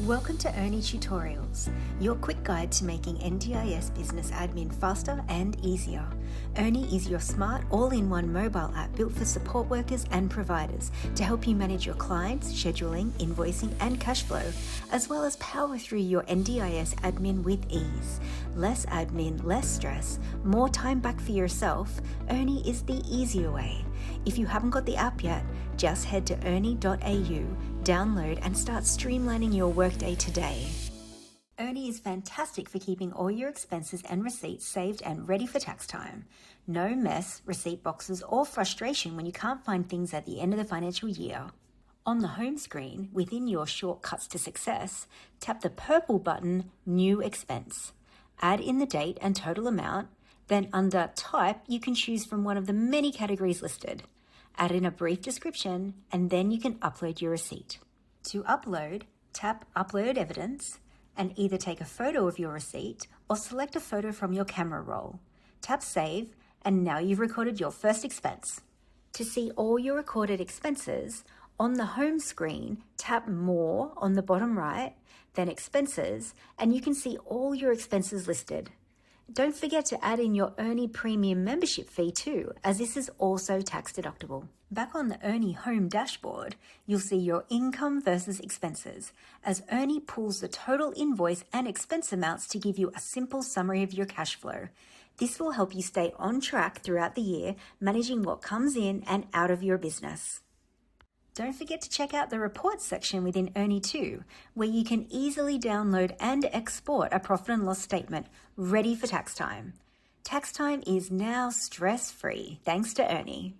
Welcome to Earni Tutorials, your quick guide to making NDIS business admin faster and easier. Earni is your smart, all-in-one mobile app built for support workers and providers to help you manage your clients, scheduling, invoicing, and cash flow, as well as power through your NDIS admin with ease. Less admin, less stress, more time back for yourself. Earni is the easier way. If you haven't got the app yet, just head to earni.au, download and start streamlining your workday today. Earni is fantastic for keeping all your expenses and receipts saved and ready for tax time. No mess, receipt boxes, or frustration when you can't find things at the end of the financial year. On the home screen, within your shortcuts to success, tap the purple button, New Expense. Add in the date and total amount. Then under Type, you can choose from one of the many categories listed. Add in a brief description, and then you can upload your receipt. To upload, tap Upload Evidence, and either take a photo of your receipt or select a photo from your camera roll. Tap Save, and now you've recorded your first expense. To see all your recorded expenses, on the home screen, tap More on the bottom right, then Expenses, and you can see all your expenses listed. Don't forget to add in your Earni Premium membership fee too, as this is also tax deductible. Back on the Earni home dashboard, you'll see your income versus expenses, as Earni pulls the total invoice and expense amounts to give you a simple summary of your cash flow. This will help you stay on track throughout the year, managing what comes in and out of your business. Don't forget to check out the reports section within Earni too, where you can easily download and export a profit and loss statement ready for tax time. Tax time is now stress-free thanks to Earni.